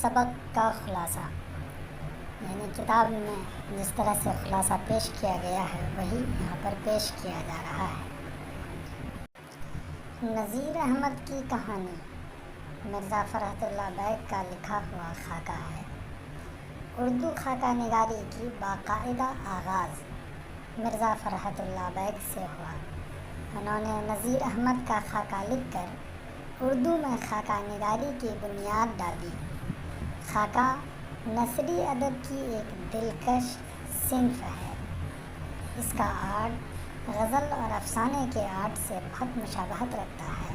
सबक का खुलासा, यानी किताब में जिस तरह से खुलासा पेश किया गया है वही यहाँ पर पेश किया जा रहा है। नज़ीर अहमद की कहानी मिर्ज़ा फ़रहतुल्लाह बैग का लिखा हुआ खाका है। उर्दू खाका निगारी की बाकायदा आगाज़ मिर्ज़ा फ़रहतुल्लाह बैग से हुआ। उन्होंने नज़ीर अहमद का खाका लिखकर उर्दू में खाका निगारी की बुनियाद डाली। खाका नसरी अदब की एक दिलकश सिंफ है। इसका आर्ट गज़ल और अफसाने के आर्ट से बहुत मुशाबहत रखता है।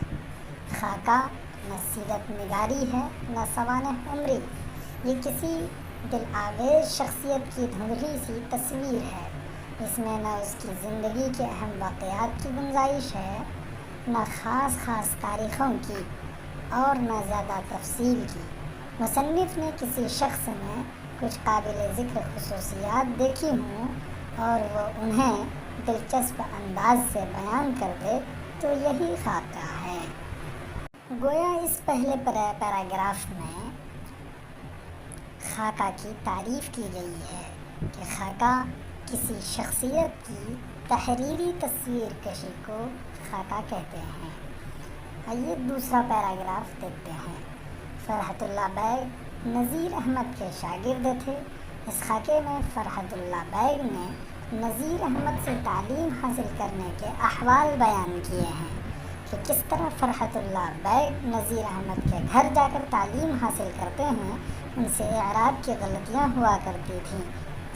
खाका न सीरत निगारी है न सवानह उम्री, ये किसी दिल आवेज़ शख्सियत की धुंधली सी तस्वीर है। इसमें न उसकी ज़िंदगी के अहम वाक़यात की गुंजाइश है, न ख़ास तारीख़ों की और न ज़्यादा तफसील की। मुसन्निफ़ ने किसी शख्स में कुछ काबिल ज़िक्र खुसूसियात देखी हों और वो उन्हें दिलचस्प अंदाज से बयान कर दे तो यही खाका है। गोया इस पहले पैराग्राफ में खाका की तारीफ़ की गई है कि खाका किसी शख्सियत की तहरीरी तस्वीर कशी को खाका कहते हैं। आइए दूसरा पैराग्राफ देखते हैं। फ़रहतुल्लाह बैग नज़ीर अहमद के शागिर्द थे। इस खाके में फ़रहतुल्लाह बैग ने नज़ीर अहमद से तालीम हासिल करने के अहवाल बयान किए हैं कि किस तरह फ़रहतुल्लाह बैग नज़ीर अहमद के घर जाकर तालीम हासिल करते हैं। उनसे इराब की गलतियाँ हुआ करती थीं,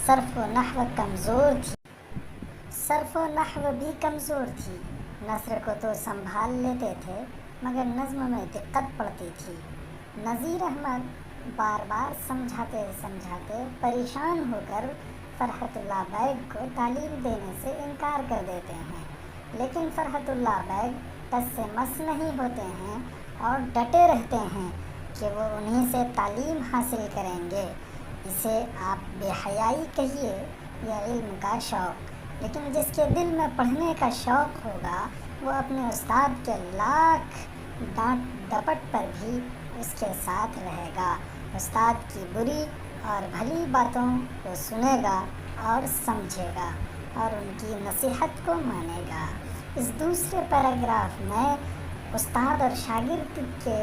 सर्फ़ व नहव कमज़ोर थी, सर्फ़ व नहव भी कमज़ोर थी। नस्र को तो संभाल लेते थे मगर नज़्म में दिक्कत पड़ती थी। नज़ीर अहमद बार बार समझाते परेशान होकर फ़रहतुल्लाह बैग को तालीम देने से इनकार कर देते हैं, लेकिन फ़रहतुल्लाह बैग टस से मस नहीं होते हैं और डटे रहते हैं कि वो उन्हीं से तालीम हासिल करेंगे। इसे आप बेहयाई कहिए या इल्म का शौक़, लेकिन जिसके दिल में पढ़ने का शौक़ होगा वो अपने उस्ताद के लाख डांट डपट पर भी उसके साथ रहेगा। उस्ताद की बुरी और भली बातों को सुनेगा और समझेगा और उनकी नसीहत को मानेगा। इस दूसरे पैराग्राफ में उस्ताद और शागिर्द के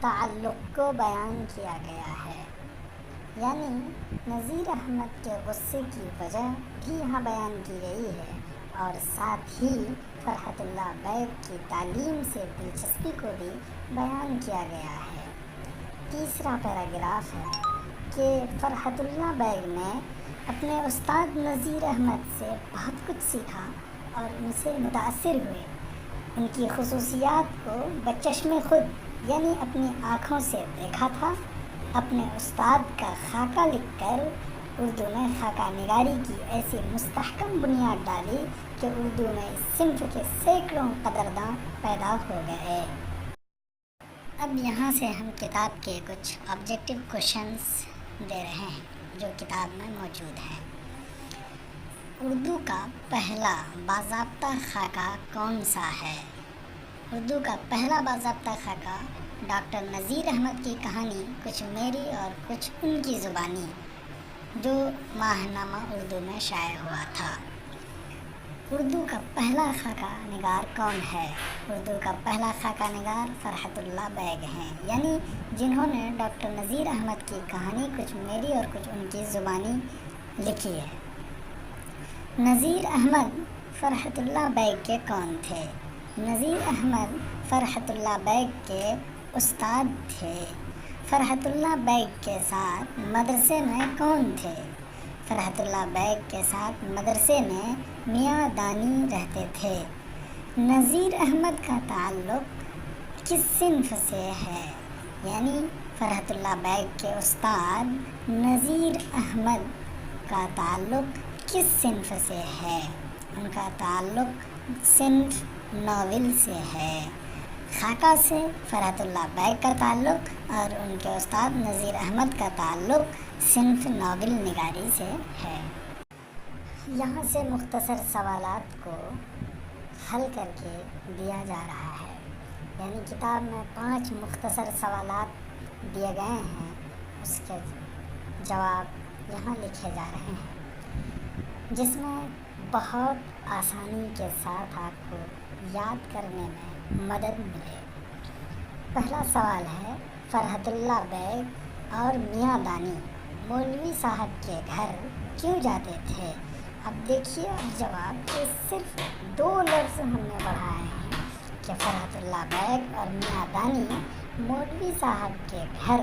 ताल्लुक़ को बयान किया गया है, यानी नज़ीर अहमद के गुस्से की वजह भी यहाँ बयान की गई है और साथ ही फ़रहतुल्लाह बैग की तालीम से दिलचस्पी को भी बयान किया गया है। तीसरा पैराग्राफ है कि फ़रहतुल्लाह बैग ने अपने उस्ताद नज़ीर अहमद से बहुत कुछ सीखा और उनसे मुतासिर हुए। उनकी खुसूसियात को बचश्मे खुद यानी अपनी आँखों से देखा था। अपने उस्ताद का खाका लिखकर उर्दू में खाका निगारी की ऐसी मुस्तहकम बुनियाद डाली कि उर्दू में इस सिंफ के सैकड़ों कदरदां पैदा हो गए। अब यहाँ से हम किताब के कुछ ऑब्जेक्टिव क्वेश्चंस दे रहे हैं जो किताब में मौजूद हैं। उर्दू का पहला बाज़ाब्ता खाका कौन सा है? उर्दू का पहला बाज़ाब्ता खाका डॉक्टर नज़ीर अहमद की कहानी कुछ मेरी और कुछ उनकी ज़ुबानी, जो माहनामा उर्दू में शाये हुआ था। उर्दू का पहला खाका निगार कौन है? उर्दू का पहला खाका निगार फ़रहतुल्लाह बैग हैं, यानी जिन्होंने डॉक्टर नज़ीर अहमद की कहानी कुछ मेरी और कुछ उनकी ज़ुबानी लिखी है। नज़ीर अहमद फ़रहतुल्लाह बैग के कौन थे? नज़ीर अहमद फ़रहतुल्लाह बैग के उस्ताद थे। फ़रहतुल्लाह बैग के साथ मदरसे में कौन थे? फ़रहतुल्लाह बैग के साथ मदरसे में मियाँ दानी रहते थे। नज़ीर अहमद का ताल्लुक़ किस सिंफ से है? यानी फ़रहतुल्लाह बैग के उस्ताद नज़ीर अहमद का ताल्लुक़ किस सिंफ से है? उनका ताल्लुक़ सिंफ नावल से है। खाका से फ़रहतुल्लाह बैग का ताल्लुक़ और उनके उस्ताद नज़ीर अहमद का ताल्लुक़ सिंफ नावल निगारी से है। यहाँ से मुख्तसर सवालात को हल करके दिया जा रहा है, यानी किताब में 5 मुख्तसर सवालात दिए गए हैं اس کے جواب یہاں لکھے جا رہے ہیں، جس میں بہت آسانی کے ساتھ آپ کو یاد کرنے میں مدد ملے۔ پہلا سوال ہے، فرحت اللہ بیگ اور میاں دانی مولوی صاحب کے گھر کیوں جاتے تھے؟ اب دیکھیے اب جواب کہ صرف 2 لفظ ہم نے بڑھائے ہیں کہ فرحت اللہ بیگ اور میاں دانی مولوی صاحب کے گھر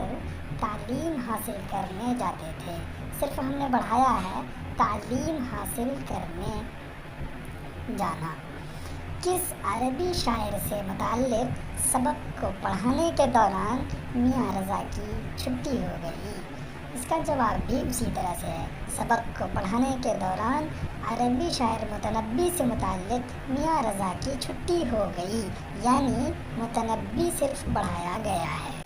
تعلیم حاصل کرنے جاتے تھے۔ صرف ہم نے بڑھایا ہے تعلیم حاصل کرنے جانا۔ کس عربی شاعر سے متعلق سبق کو پڑھانے کے دوران میاں رضا کی چھٹی ہو گئی؟ اس کا جواب بھی اسی طرح سے ہے۔ سبق کو پڑھانے کے دوران عربی شاعر متنبی سے متعلق میاں رضا کی چھٹی ہو گئی، یعنی متنبی صرف بڑھایا گیا ہے۔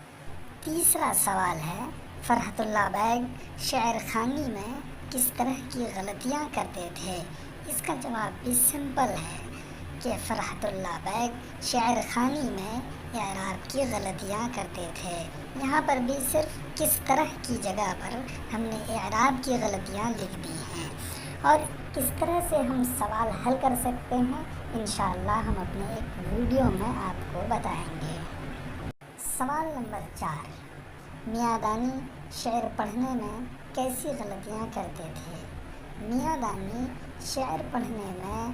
تیسرا سوال ہے، فرحت اللہ بیگ شعر خوانی میں کس طرح کی غلطیاں کرتے تھے؟ اس کا جواب بھی سمپل ہے کہ فرحت اللہ بیگ شعر خوانی میں اعراب کی غلطیاں کرتے تھے۔ یہاں پر بھی صرف کس طرح کی جگہ پر ہم نے اعراب کی غلطیاں لکھ دی ہیں، اور کس طرح سے ہم سوال حل کر سکتے ہیں انشاءاللہ ہم اپنے ایک ویڈیو میں آپ کو بتائیں گے۔ سوال نمبر 4، میاں دانی شعر پڑھنے میں کیسی غلطیاں کرتے تھے؟ میاں دانی شعر پڑھنے میں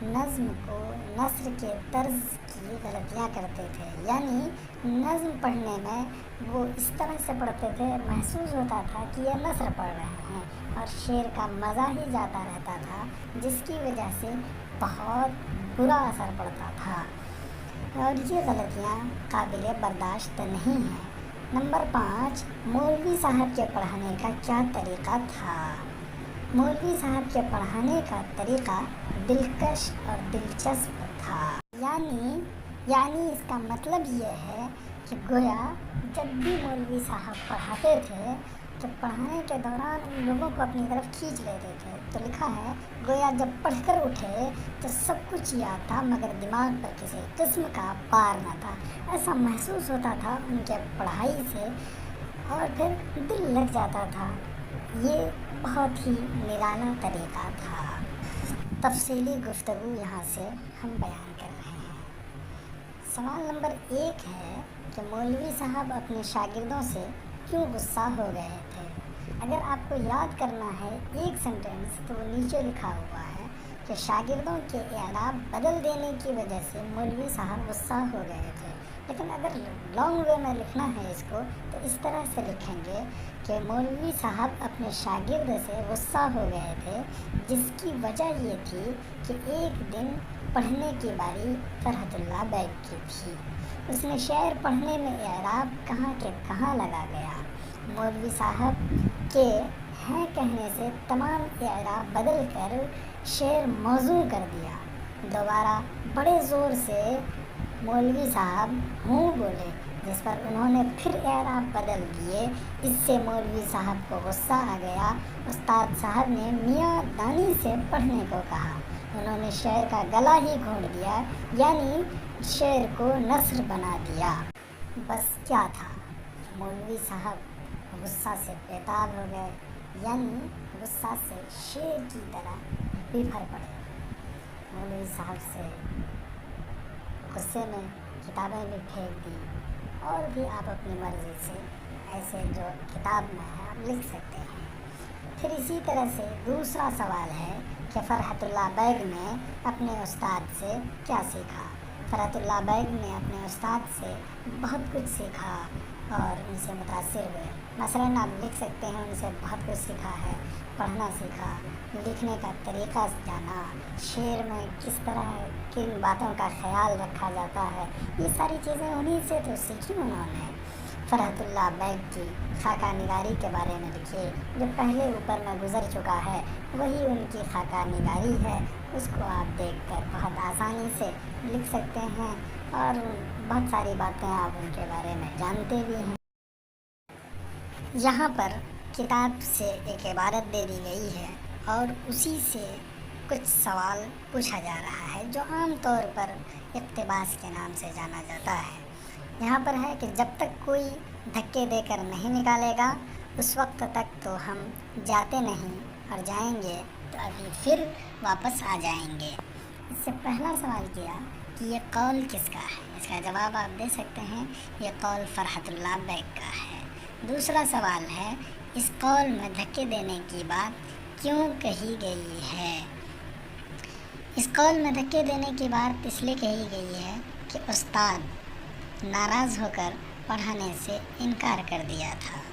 نظم کو نثر کے طرز کی غلطیاں کرتے تھے، یعنی نظم پڑھنے میں وہ اس طرح سے پڑھتے تھے، محسوس ہوتا تھا کہ یہ نثر پڑھ رہے ہیں اور شعر کا مزہ ہی جاتا رہتا تھا، جس کی وجہ سے بہت برا اثر پڑتا تھا، اور یہ غلطیاں قابل برداشت نہیں ہیں۔ نمبر 5، مولوی صاحب کے پڑھانے کا کیا طریقہ تھا؟ مولوی صاحب کے پڑھانے کا طریقہ دلکش اور دلچسپ تھا، یعنی اس کا مطلب یہ ہے کہ گویا جب بھی مولوی صاحب پڑھاتے تھے تو پڑھانے کے دوران ان لوگوں کو اپنی طرف کھینچ لیتے تھے۔ تو لکھا ہے، گویا جب پڑھ کر اٹھے تو سب کچھ یاد تھا مگر دماغ پر کسی قسم کا بار نہ تھا۔ ایسا محسوس ہوتا تھا ان کے پڑھائی سے، اور پھر دل لگ جاتا تھا۔ یہ بہت ہی نرالا طریقہ تھا۔ تفصیلی گفتگو یہاں سے ہم بیان کر رہے ہیں۔ سوال نمبر 1 ہے کہ مولوی صاحب اپنے شاگردوں سے کیوں غصہ ہو گئے تھے؟ اگر آپ کو یاد کرنا ہے ایک سینٹینس تو نیچے لکھا ہوا ہے کہ شاگردوں کے اعراب بدل دینے کی وجہ سے مولوی صاحب غصہ ہو گئے تھے۔ لیکن اگر لانگ وے میں لکھنا ہے اس کو تو اس طرح سے لکھیں گے کہ مولوی صاحب اپنے شاگرد سے غصہ ہو گئے تھے، جس کی وجہ یہ تھی کہ ایک دن پڑھنے کی باری فرحت اللہ بیگ کی تھی۔ اس نے شعر پڑھنے میں اعراب کہاں کے کہاں لگا گیا۔ مولوی صاحب کے ہیں کہنے سے تمام اعراب بدل کر شعر موزوں کر دیا۔ دوبارہ بڑے زور سے مولوی صاحب ہوں بولے، جس پر انہوں نے پھر اعراب بدل دیے۔ اس سے مولوی صاحب کو غصہ آ گیا۔ استاد صاحب نے میاں دانی سے پڑھنے کو کہا۔ انہوں نے شعر کا گلا ہی گھونٹ دیا، یعنی شعر کو نثر بنا دیا۔ بس کیا تھا، مولوی صاحب غصہ سے بیتاب ہو گئے، یعنی غصہ سے شیر کی طرح بفر پڑے۔ مولوی صاحب سے غصے میں کتابیں بھی پھینک دی، اور بھی آپ اپنی مرضی سے ایسے جو کتاب میں ہے آپ لکھ سکتے ہیں۔ پھر اسی طرح سے دوسرا سوال ہے کہ فرحت اللہ بیگ نے اپنے استاد سے کیا سیکھا؟ فرحت اللہ بیگ نے اپنے استاد سے بہت کچھ سیکھا اور ان سے متاثر ہوئے۔ مثلاً آپ لکھ سکتے ہیں ان سے بہت کچھ سیکھا ہے، پڑھنا سیکھا، لکھنے کا طریقہ جانا، شعر میں کس طرح کن باتوں کا خیال رکھا جاتا ہے، یہ ساری چیزیں انہی سے تو سیکھی انہوں نے۔ فرحت اللہ بیگ کی خاکہ نگاری کے بارے میں لکھیے، جو پہلے اوپر میں گزر چکا ہے وہی ان کی خاکہ نگاری ہے، اس کو آپ دیکھ کر بہت آسانی سے لکھ سکتے ہیں، اور بہت ساری باتیں آپ ان کے بارے میں جانتے بھی ہیں۔ یہاں پر کتاب سے ایک عبارت دے دی گئی ہے اور اسی سے کچھ سوال پوچھا جا رہا ہے، جو عام طور پر اقتباس کے نام سے جانا جاتا ہے۔ یہاں پر ہے کہ جب تک کوئی دھکے دے کر نہیں نکالے گا उस वक्त तक तो हम जाते नहीं और जाएंगे तो अभी फिर वापस आ जाएंगे। इससे पहला सवाल किया कि ये कौल किसका है। इसका जवाब आप दे सकते हैं, ये कौल फरहतुल्लाह बैग का है। दूसरा सवाल है, इस कौल में धक्के देने की बात क्यों कही गई है। इस कौल में धक्के देने की बात इसलिए कही गई है कि उस्ताद नाराज़ होकर पढ़ाने से इनकार कर दिया था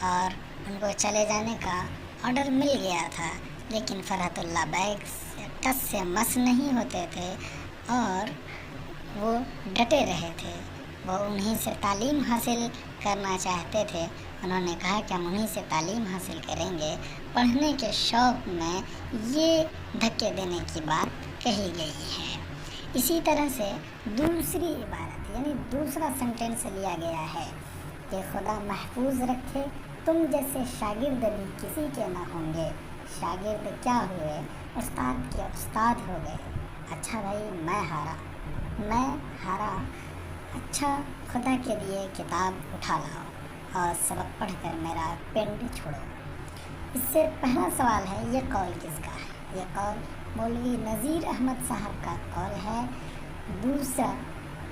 और उनको चले जाने का ऑर्डर मिल गया था, लेकिन फरहतुल्लाह बैग टस से मस नहीं होते थे और वो डटे रहे थे। वो उन्हीं से तालीम हासिल करना चाहते थे। उन्होंने कहा कि हम उन्हीं से तालीम हासिल करेंगे। पढ़ने के शौक़ में ये धक्के देने की बात कही गई है। इसी तरह से दूसरी इबारत यानी दूसरा सेंटेंस लिया गया है कि खुदा महफूज रखे तुम जैसे शागिर्द भी किसी के ना होंगे। शागिर्द क्या हुए, उस्ताद के उस्ताद हो गए। अच्छा भाई मैं हारा। अच्छा खुदा के लिए किताब उठा लाओ और सबक पढ़कर मेरा पेंड छोड़ो। इससे पहला सवाल है, ये कौल किसका है। ये कौल मौलवी नज़ीर अहमद साहब का कौल है। दूसरा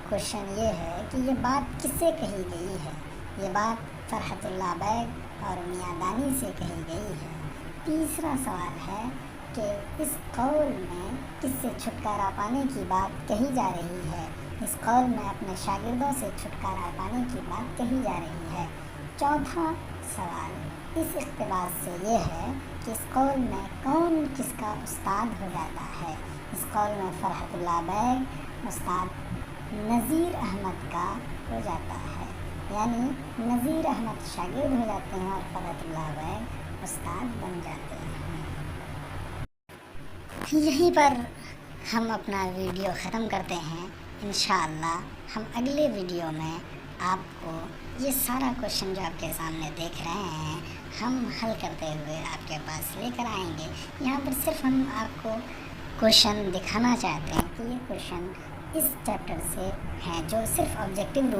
क्वेश्चन ये है कि ये बात किससे कही गई है। ये बात फरहतुल्लाह बैग और मियां दानी से कही गई है। तीसरा सवाल है कि इस कौल में किससे छुटकारा पाने की बात कही जा रही है। इस कौल में अपने शागिर्दों से छुटकारा पाने की बात कही जा रही है। चौथा सवाल इस इक़्तिबास से ये है कि इस कौल में कौन किसका उस्ताद हो जाता है। इस कौल में फरहतुल्लाह बैग उस्ताद नज़ीर अहमद का हो जाता है, यानी नज़ीर अहमद शागिर्द हो जाते हैं और फरहतुल्लाह बैग उस्ताद बन जाते हैं। यहीं पर हम अपना वीडियो ख़त्म करते हैं। इंशाअल्लाह हम अगले वीडियो में आपको ये सारा क्वेश्चन जो आपके सामने देख रहे हैं हम हल करते हुए आपके पास लेकर आएंगे। यहाँ पर सिर्फ हम आपको क्वेश्चन दिखाना चाहते हैं कि ये क्वेश्चन इस चैप्टर से हैं जो सिर्फ ऑब्जेक्टिव रूप